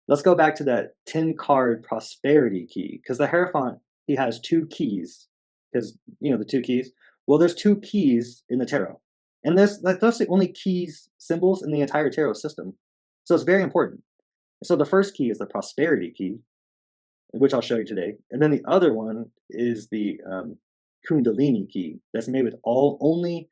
let's go back to that 10 card prosperity key, because the Hierophant, he has two keys. Because, the two keys. Well, there's two keys in the tarot. And that's the only keys symbols in the entire tarot system. So it's very important. So the first key is the prosperity key, which I'll show you today. And then the other one is the Kundalini key that's made with only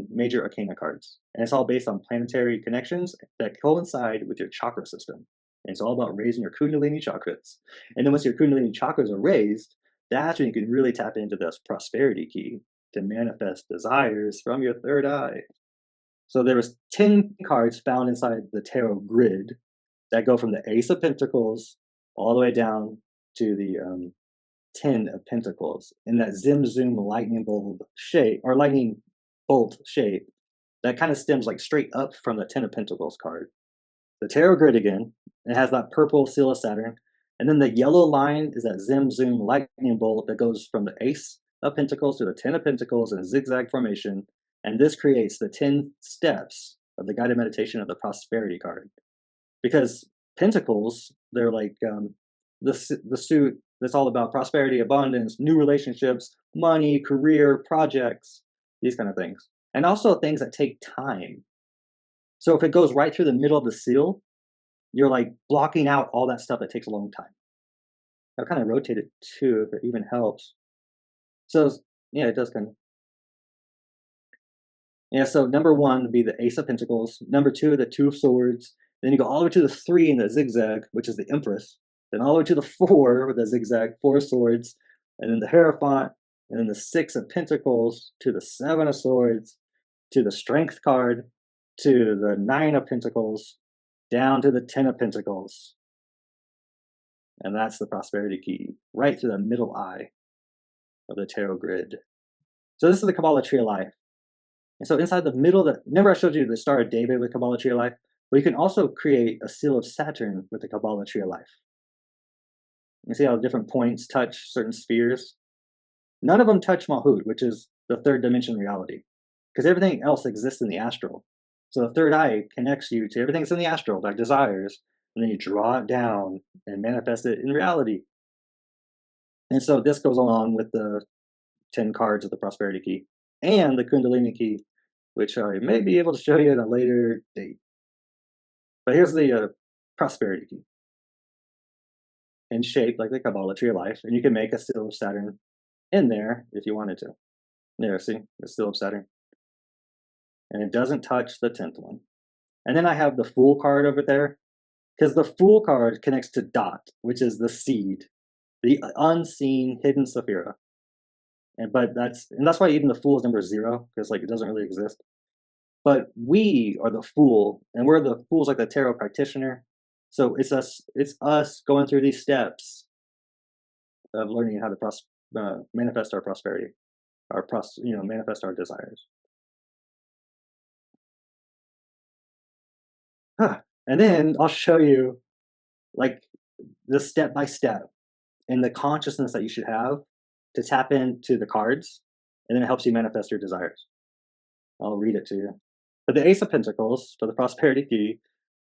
major arcana cards. And it's all based on planetary connections that coincide with your chakra system. And it's all about raising your Kundalini chakras. And then once your Kundalini chakras are raised, that's when you can really tap into this prosperity key to manifest desires from your third eye. So there was 10 cards found inside the tarot grid that go from the Ace of Pentacles all the way down to the 10 of Pentacles in that zim zoom lightning bolt shape, or lightning bolt shape, that kind of stems like straight up from the 10 of Pentacles card. The tarot grid again, it has that purple seal of Saturn, and then the yellow line is that zim zoom lightning bolt that goes from the Ace of Pentacles to the 10 of Pentacles in zigzag formation, and this creates the 10 steps of the guided meditation of the prosperity card. Because Pentacles, they're like the suit that's all about prosperity, abundance, new relationships, money, career, projects, these kind of things. And also things that take time. So if it goes right through the middle of the seal, you're like blocking out all that stuff that takes a long time. I've kind of rotated too, if it even helps. So yeah, it does kind of. Yeah, so number one would be the Ace of Pentacles. Number two, the Two of Swords. Then you go all the way to the 3 in the zigzag, which is the Empress. Then all the way to the 4 with the zigzag, 4 of Swords. And then the Hierophant. And then the 6 of Pentacles to the 7 of Swords, to the Strength card, to the 9 of Pentacles, down to the 10 of Pentacles. And that's the prosperity key, right through the middle eye of the tarot grid. So this is the Kabbalah Tree of Life. And so inside the middle, remember I showed you the Star of David with Kabbalah Tree of Life? Well, you can also create a seal of Saturn with the Kabbalah Tree of Life. You see how different points touch certain spheres? None of them touch Mahut, which is the third dimension reality, because everything else exists in the astral. So the third eye connects you to everything that's in the astral, like desires, and then you draw it down and manifest it in reality. And so this goes along with the 10 cards of the prosperity key and the Kundalini key, which I may be able to show you at a later date. But here's the prosperity key in shape like the Kabbalah Tree of Life, and you can make a seal of Saturn in there if you wanted to. There, see, the seal of Saturn. And it doesn't touch the 10th one. And then I have the Fool card over there, because the Fool card connects to Dot, which is the seed, the unseen hidden Sephira. And that's why even the Fool is number 0, because like it doesn't really exist. But we are the Fool, and we're the Fools, like the tarot practitioner. So it's us going through these steps of learning how to manifest our prosperity, manifest our desires. And then I'll show you like the step by step and the consciousness that you should have to tap into the cards, and then it helps you manifest your desires. I'll read it to you. But the Ace of Pentacles for the prosperity key,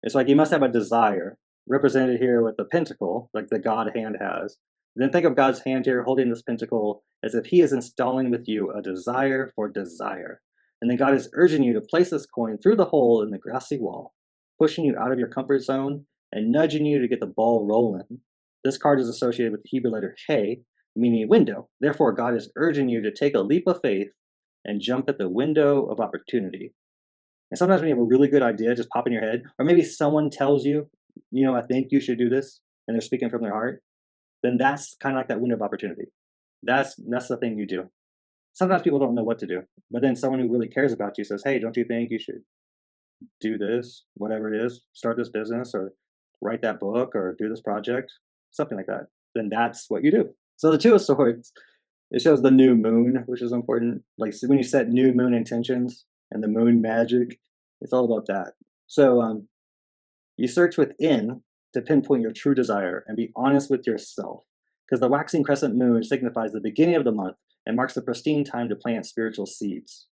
it's like you must have a desire, represented here with the pentacle, like the God hand has. And then think of God's hand here holding this pentacle as if he is installing with you a desire for desire. And then God is urging you to place this coin through the hole in the grassy wall, pushing you out of your comfort zone and nudging you to get the ball rolling. This card is associated with the Hebrew letter He, meaning window. Therefore, God is urging you to take a leap of faith and jump at the window of opportunity. And sometimes when you have a really good idea just pop in your head, or maybe someone tells you, I think you should do this, and they're speaking from their heart, then that's kind of like that window of opportunity. That's the thing you do. Sometimes people don't know what to do, but then someone who really cares about you says, hey, don't you think you should do this, whatever it is, start this business or write that book or do this project, something like that. Then that's what you do. So the Two of Swords, it shows the new moon, which is important. Like when you set new moon intentions and the moon magic, it's all about that. So you search within to pinpoint your true desire and be honest with yourself, because the waxing crescent moon signifies the beginning of the month and marks the pristine time to plant spiritual seeds.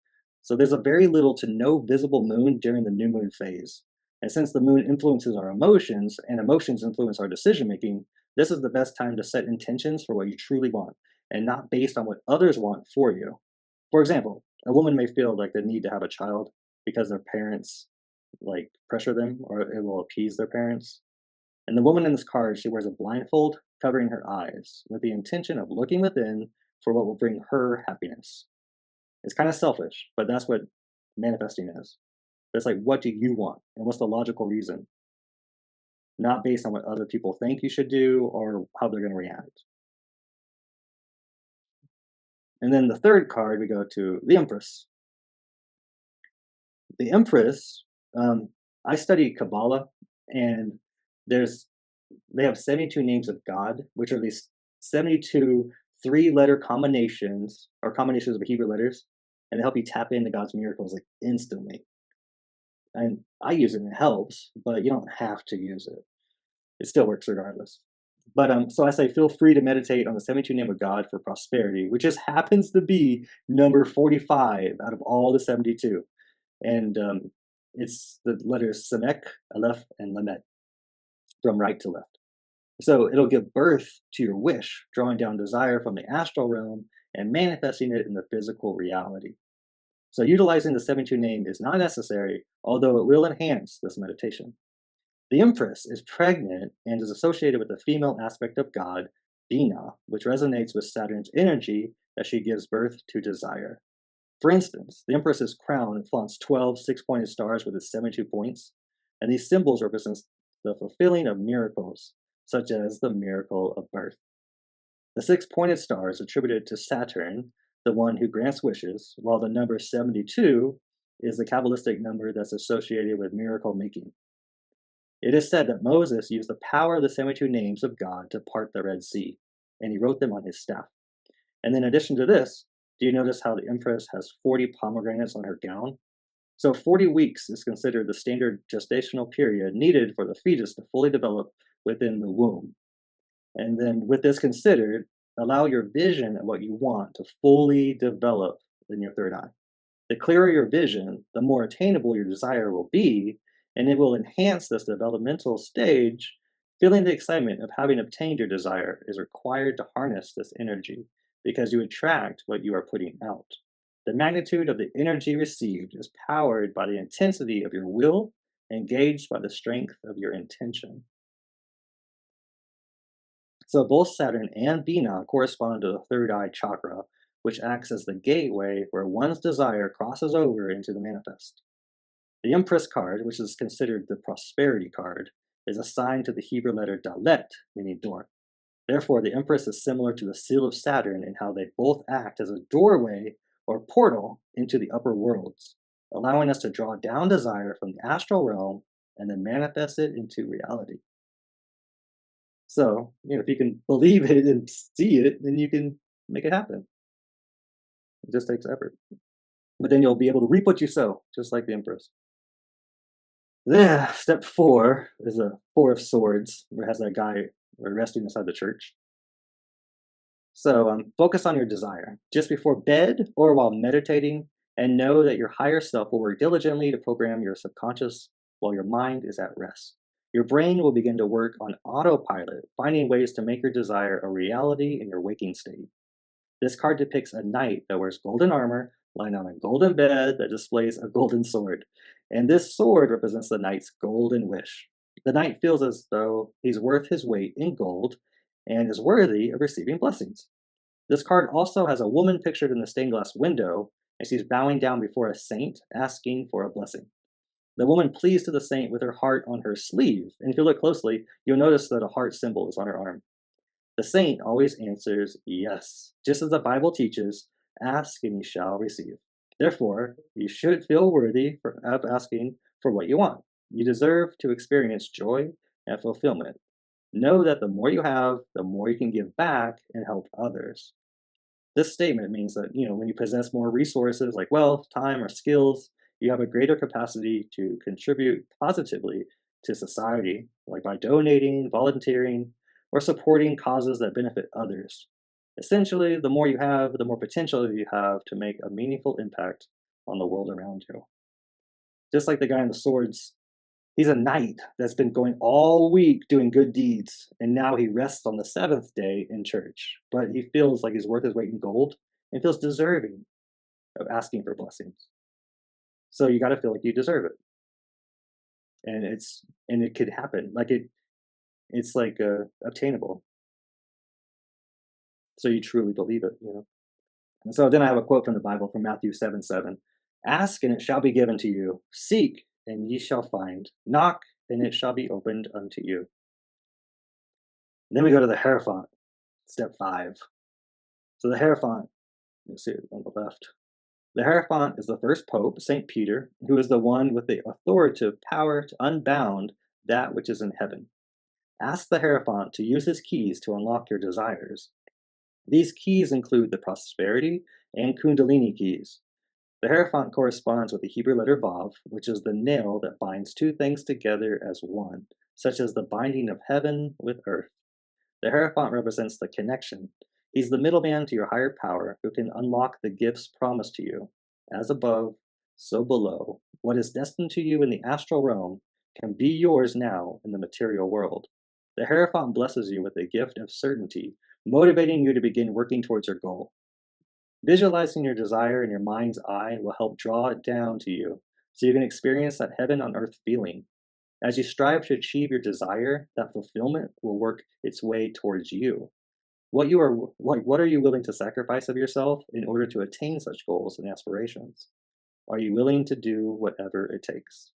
So there's a very little to no visible moon during the new moon phase. And since the moon influences our emotions and emotions influence our decision making, this is the best time to set intentions for what you truly want and not based on what others want for you. For example, a woman may feel like they need to have a child because their parents like pressure them or it will appease their parents. And the woman in this card, she wears a blindfold covering her eyes with the intention of looking within for what will bring her happiness. It's kind of selfish, but that's what manifesting is. It's like, what do you want? And what's the logical reason? Not based on what other people think you should do or how they're going to react. And then the third card, we go to the Empress. The Empress, I study Kabbalah, and there's they have 72 names of God, which are these 72 three-letter combinations or combinations of Hebrew letters, and they help you tap into God's miracles like instantly. And I use it and it helps, but you don't have to use it. It still works regardless. But so I say, feel free to meditate on the 72 name of God for prosperity, which just happens to be number 45 out of all the 72. And it's the letters Samek, Aleph, and Lamet from right to left. So it'll give birth to your wish, drawing down desire from the astral realm and manifesting it in the physical reality. So utilizing the 72 name is not necessary, although it will enhance this meditation. The Empress is pregnant and is associated with the female aspect of God, Bina, which resonates with Saturn's energy as she gives birth to desire. For instance, the Empress's crown flaunts 12 six-pointed stars with its 72 points, and these symbols represent the fulfilling of miracles, such as the miracle of birth. The six-pointed star is attributed to Saturn, the one who grants wishes, while the number 72 is the Kabbalistic number that's associated with miracle making. It is said that Moses used the power of the 72 names of God to part the Red Sea, and he wrote them on his staff. And in addition to this, do you notice how the Empress has 40 pomegranates on her gown? So 40 weeks is considered the standard gestational period needed for the fetus to fully develop within the womb. And then with this considered, allow your vision of what you want to fully develop in your third eye. The clearer your vision, the more attainable your desire will be, and it will enhance this developmental stage. Feeling the excitement of having obtained your desire is required to harness this energy because you attract what you are putting out. The magnitude of the energy received is powered by the intensity of your will, engaged by the strength of your intention. So both Saturn and Bina correspond to the third eye chakra, which acts as the gateway where one's desire crosses over into the manifest. The Empress card, which is considered the prosperity card, is assigned to the Hebrew letter Dalet, meaning door. Therefore, the Empress is similar to the seal of Saturn in how they both act as a doorway or portal into the upper worlds, allowing us to draw down desire from the astral realm and then manifest it into reality. So, if you can believe it and see it, then you can make it happen. It just takes effort. But then you'll be able to reap what you sow, just like the Empress. Then, step 4 is a Four of Swords, where it has that guy resting inside the church. So, focus on your desire just before bed or while meditating, and know that your higher self will work diligently to program your subconscious while your mind is at rest. Your brain will begin to work on autopilot, finding ways to make your desire a reality in your waking state. This card depicts a knight that wears golden armor, lying on a golden bed that displays a golden sword. And this sword represents the knight's golden wish. The knight feels as though he's worth his weight in gold and is worthy of receiving blessings. This card also has a woman pictured in the stained glass window, and she's bowing down before a saint, asking for a blessing. The woman pleads to the saint with her heart on her sleeve, and if you look closely, you'll notice that a heart symbol is on her arm. The saint always answers yes, just as the Bible teaches, ask and you shall receive. Therefore, you should feel worthy of asking for what you want. You deserve to experience joy and fulfillment. Know that the more you have, the more you can give back and help others. This statement means that, when you possess more resources like wealth, time, or skills, you have a greater capacity to contribute positively to society, like by donating, volunteering, or supporting causes that benefit others. Essentially, the more you have, the more potential you have to make a meaningful impact on the world around you. Just like the guy in the swords, He's a knight that's been going all week doing good deeds, and now he rests on the seventh day in church. But he feels like he's worth his weight in gold and feels deserving of asking for blessings. So you got to feel like you deserve it, and it could happen. Like it's like obtainable. So you truly believe it, you know. And so then I have a quote from the Bible from Matthew 7:7. Ask and it shall be given to you. Seek and ye shall find. Knock and it shall be opened unto you. And then we go to the Hierophant, step 5. So the Hierophant, you see it on the left. The Hierophant is the first pope, St. Peter, who is the one with the authoritative power to unbound that which is in heaven. Ask the Hierophant to use his keys to unlock your desires. These keys include the prosperity and Kundalini keys. The Hierophant corresponds with the Hebrew letter Vav, which is the nail that binds two things together as one, such as the binding of heaven with earth. The Hierophant represents the connection. He's the middleman to your higher power who can unlock the gifts promised to you. As above, so below. What is destined to you in the astral realm can be yours now in the material world. The Hierophant blesses you with a gift of certainty, motivating you to begin working towards your goal. Visualizing your desire in your mind's eye will help draw it down to you so you can experience that heaven on earth feeling. As you strive to achieve your desire, that fulfillment will work its way towards you. What are you willing to sacrifice of yourself in order to attain such goals and aspirations? Are you willing to do whatever it takes?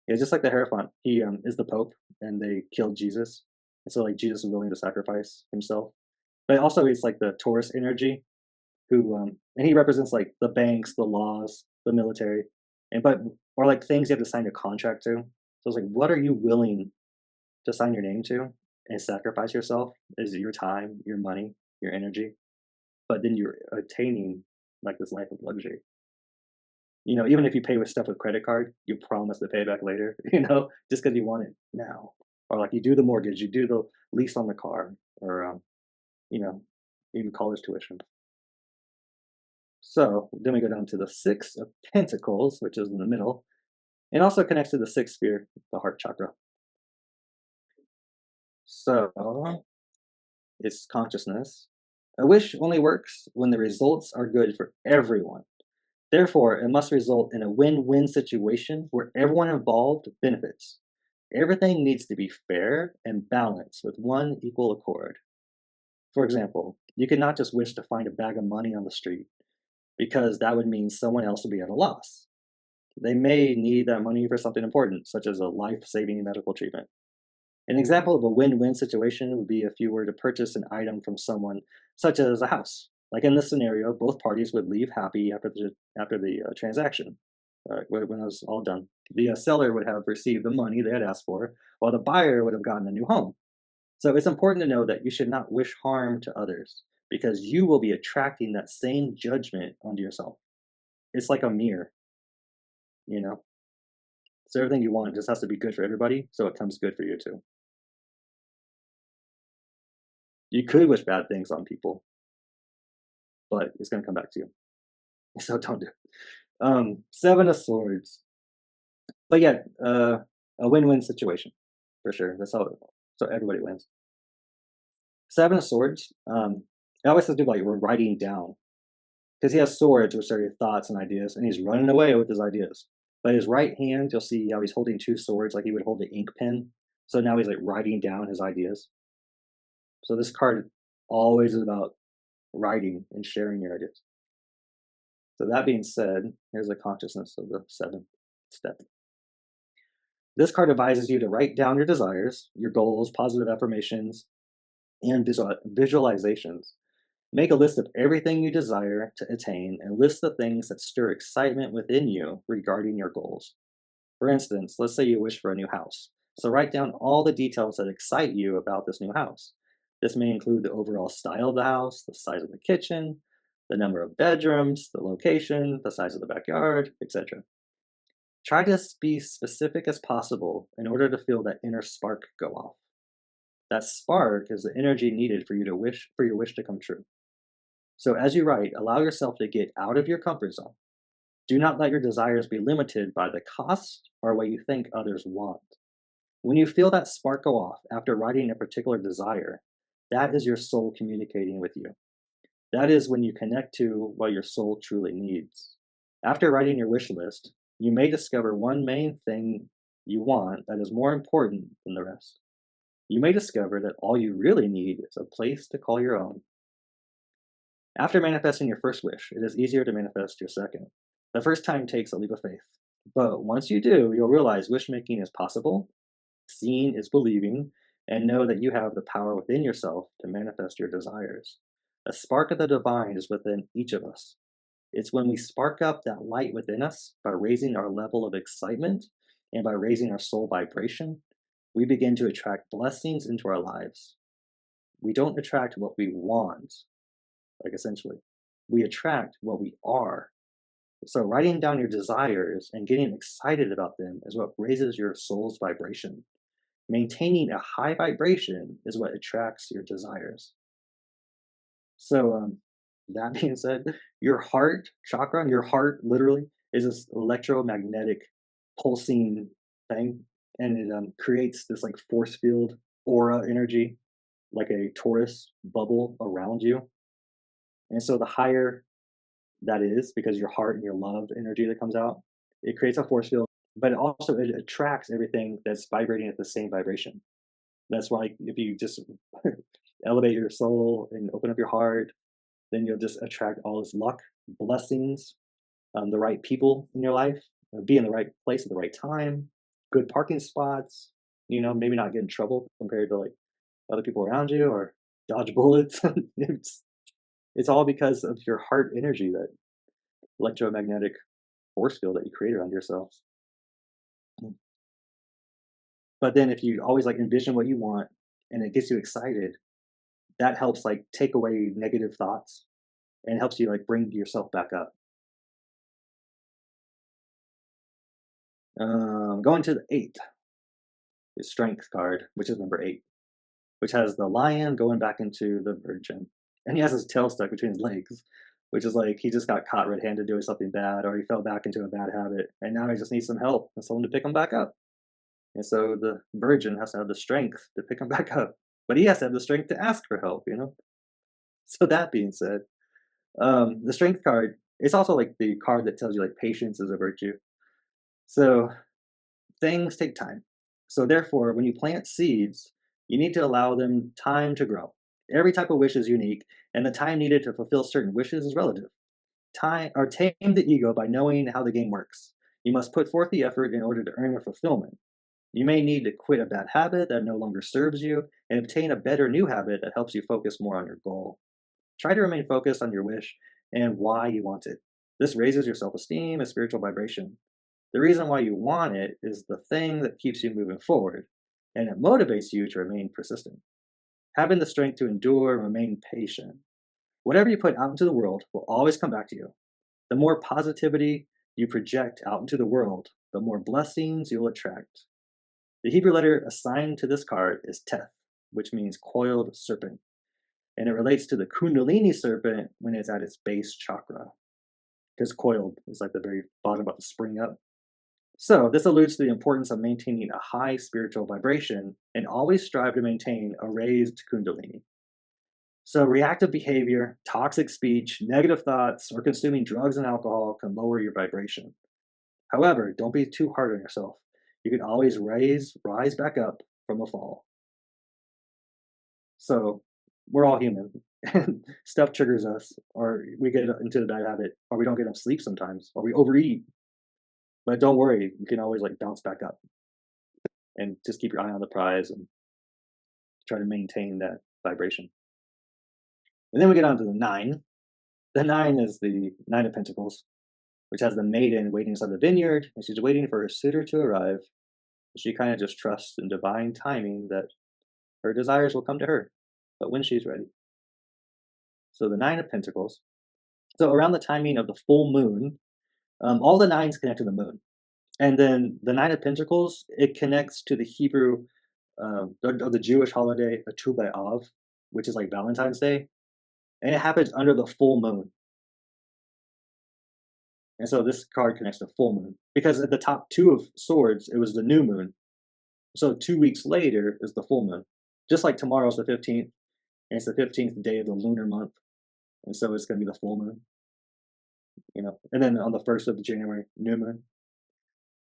Yeah, just like the Hierophant, he is the Pope, and they killed Jesus, and so like Jesus is willing to sacrifice himself. But also, he's like the Taurus energy, who and he represents like the banks, the laws, the military, and but or like things you have to sign a contract to. So it's like, what are you willing to sign your name to and sacrifice yourself? Is it your time, your money, your energy? But then you're attaining like this life of luxury. You know, even if you pay with stuff with credit card, you promise to pay back later. You know, just because you want it now, or like you do the mortgage, you do the lease on the car, or you know, even college tuition. So then we go down to the Six of Pentacles, which is in the middle, and also connects to the sixth sphere, the heart chakra. So it's consciousness. A wish only works when the results are good for everyone. Therefore, it must result in a win-win situation where everyone involved benefits. Everything needs to be fair and balanced with one equal accord. For example, you cannot just wish to find a bag of money on the street, because that would mean someone else would be at a loss. They may need that money for something important, such as a life-saving medical treatment. An example of a win-win situation would be if you were to purchase an item from someone, such as a house. Like in this scenario, both parties would leave happy after the transaction. When it was all done, the seller would have received the money they had asked for, while the buyer would have gotten a new home. So it's important to know that you should not wish harm to others, because you will be attracting that same judgment onto yourself. It's like a mirror, you know. So everything you want just has to be good for everybody, so it comes good for you too. You could wish bad things on people, but it's going to come back to you. So don't do it. Seven of Swords. But yeah, a win-win situation for sure. That's how. So everybody wins. Seven of Swords. It always has to do like we're writing down, because he has swords, which are your thoughts and ideas, and he's running away with his ideas. But his right hand, you'll see how he's holding two swords, like he would hold an ink pen. So now he's like writing down his ideas. So this card always is about writing and sharing your ideas. So that being said, here's the consciousness of the seventh step. This card advises you to write down your desires, your goals, positive affirmations, and visualizations. Make a list of everything you desire to attain and list the things that stir excitement within you regarding your goals. For instance, let's say you wish for a new house. So write down all the details that excite you about this new house. This may include the overall style of the house, the size of the kitchen, the number of bedrooms, the location, the size of the backyard, etc. Try to be specific as possible in order to feel that inner spark go off. That spark is the energy needed for your wish to come true. So as you write, allow yourself to get out of your comfort zone. Do not let your desires be limited by the cost or what you think others want. When you feel that spark go off after writing a particular desire, that is your soul communicating with you. That is when you connect to what your soul truly needs. After writing your wish list, you may discover one main thing you want that is more important than the rest. You may discover that all you really need is a place to call your own. After manifesting your first wish, it is easier to manifest your second. The first time takes a leap of faith. But once you do, you'll realize wish making is possible, seeing is believing, and know that you have the power within yourself to manifest your desires. A spark of the divine is within each of us. It's when we spark up that light within us by raising our level of excitement and by raising our soul vibration, we begin to attract blessings into our lives. We don't attract what we want, like essentially. We attract what we are. So writing down your desires and getting excited about them is what raises your soul's vibration. Maintaining a high vibration is what attracts your desires. So, that being said, your heart chakra, your heart literally is this electromagnetic pulsing thing, and it creates this like force field aura energy, like a torus bubble around you. And so, the higher that is, because your heart and your love energy that comes out, it creates a force field, but it attracts everything that's vibrating at the same vibration. That's why if you just elevate your soul and open up your heart, then you'll just attract all this luck, blessings, the right people in your life, be in the right place at the right time, good parking spots, maybe not get in trouble compared to like other people around you or dodge bullets. It's all because of your heart energy, that electromagnetic force field that you create around yourself. But then if you always like envision what you want and it gets you excited, that helps like take away negative thoughts and helps you like bring yourself back up. Going to the eight, the strength card, which is number eight, which has the lion going back into the virgin. And he has his tail stuck between his legs, which is like he just got caught red handed doing something bad, or he fell back into a bad habit. And now he just needs some help and someone to pick him back up. And so the virgin has to have the strength to pick him back up. But he has to have the strength to ask for help. So that being said, the strength card, it's also like the card that tells you like patience is a virtue. So things take time. So therefore, when you plant seeds, you need to allow them time to grow. Every type of wish is unique, and the time needed to fulfill certain wishes is relative. Time or tame the ego by knowing how the game works. You must put forth the effort in order to earn your fulfillment. You may need to quit a bad habit that no longer serves you and obtain a better new habit that helps you focus more on your goal. Try to remain focused on your wish and why you want it. This raises your self esteem and spiritual vibration. The reason why you want it is the thing that keeps you moving forward, and it motivates you to remain persistent. Having the strength to endure and remain patient. Whatever you put out into the world will always come back to you. The more positivity you project out into the world, the more blessings you'll attract. The Hebrew letter assigned to this card is Teth, which means coiled serpent, and it relates to the Kundalini serpent when it's at its base chakra, because coiled is like the very bottom about to spring up. So, this alludes to the importance of maintaining a high spiritual vibration and always strive to maintain a raised Kundalini. So, reactive behavior, toxic speech, negative thoughts, or consuming drugs and alcohol can lower your vibration. However, don't be too hard on yourself. You can always rise back up from a fall. So, we're all human, and stuff triggers us, or we get into a bad habit, or we don't get enough sleep sometimes, or we overeat. But don't worry, you can always like bounce back up and just keep your eye on the prize and try to maintain that vibration. And then we get on to the nine. The nine is the Nine of Pentacles, which has the maiden waiting inside the vineyard, and she's waiting for her suitor to arrive. She kind of just trusts in divine timing that her desires will come to her, but when she's ready. So the Nine of Pentacles. So around the timing of the full moon, all the nines connect to the moon. And then the Nine of Pentacles, it connects to the Hebrew, or the Jewish holiday, Tu B'Av, which is like Valentine's Day. And it happens under the full moon. And so this card connects to full moon because at the top two of swords, it was the new moon. So 2 weeks later is the full moon. Just like tomorrow's the 15th, and it's the 15th day of the lunar month. And so it's going to be the full moon, and then on the 1st of January, new moon.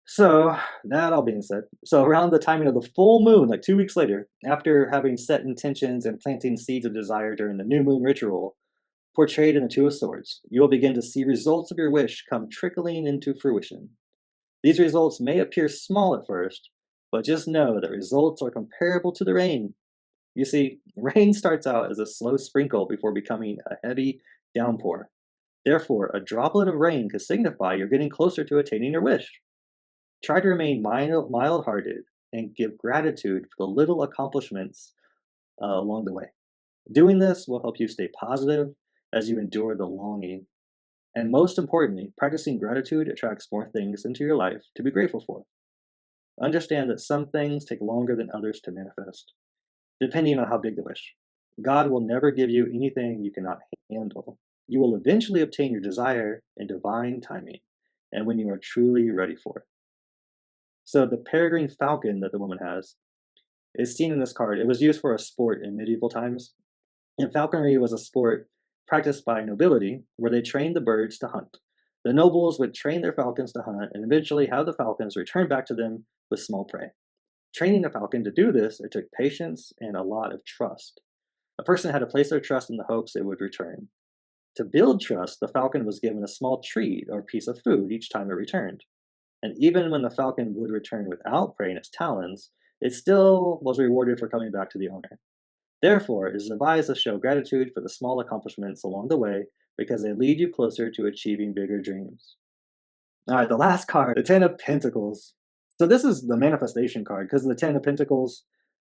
So that all being said, so around the timing of the full moon, like 2 weeks later, after having set intentions and planting seeds of desire during the new moon ritual, portrayed in the Two of Swords, you will begin to see results of your wish come trickling into fruition. These results may appear small at first, but just know that results are comparable to the rain. You see, rain starts out as a slow sprinkle before becoming a heavy downpour. Therefore, a droplet of rain could signify you're getting closer to attaining your wish. Try to remain mild hearted and give gratitude for the little accomplishments along the way. Doing this will help you stay positive as you endure the longing. And most importantly, practicing gratitude attracts more things into your life to be grateful for. Understand that some things take longer than others to manifest, depending on how big the wish. God will never give you anything you cannot handle. You will eventually obtain your desire in divine timing and when you are truly ready for it. So the peregrine falcon that the woman has is seen in this card. It was used for a sport in medieval times. And falconry was a sport practiced by nobility where they trained the birds to hunt. The nobles would train their falcons to hunt and eventually have the falcons return back to them with small prey. Training a falcon to do this, it took patience and a lot of trust. A person had to place their trust in the hopes it would return. To build trust, the falcon was given a small treat or piece of food each time it returned. And even when the falcon would return without prey in its talons, it still was rewarded for coming back to the owner. Therefore, it is advised to show gratitude for the small accomplishments along the way because they lead you closer to achieving bigger dreams. All right, the last card, the Ten of Pentacles. So this is the manifestation card because the Ten of Pentacles,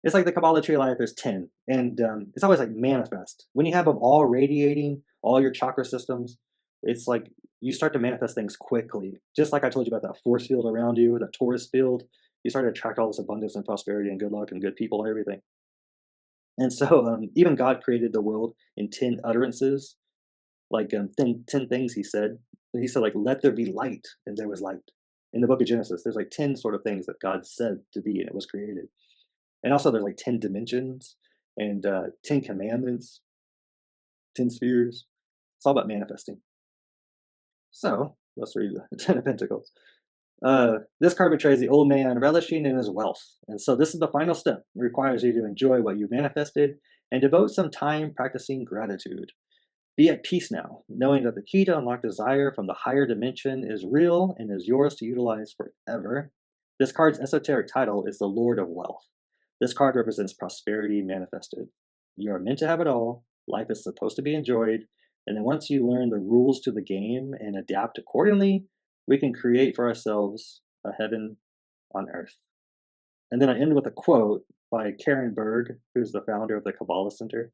it's like the Kabbalah tree of life, there's 10. And it's always like manifest. When you have them all radiating, all your chakra systems, it's like you start to manifest things quickly. Just like I told you about that force field around you, that Taurus field, you start to attract all this abundance and prosperity and good luck and good people and everything. And so even God created the world in 10 utterances, like 10 things he said. He said, like, let there be light, and there was light. In the book of Genesis, there's like 10 sort of things that God said to be, and it was created. And also there's like 10 dimensions and 10 commandments, 10 spheres. It's all about manifesting. So let's read the Ten of Pentacles. This card betrays the old man relishing in his wealth. And so this is the final step. It requires you to enjoy what you've manifested and devote some time practicing gratitude. Be at peace now, knowing that the key to unlock desire from the higher dimension is real and is yours to utilize forever. This card's esoteric title is the Lord of Wealth. This card represents prosperity manifested. You are meant to have it all. Life is supposed to be enjoyed. And then once you learn the rules to the game and adapt accordingly, we can create for ourselves a heaven on earth. And then I end with a quote by Karen Berg, who's the founder of the Kabbalah Center.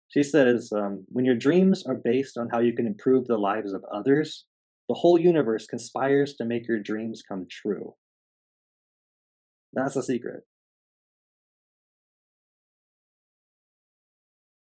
She says, when your dreams are based on how you can improve the lives of others, the whole universe conspires to make your dreams come true. That's the secret.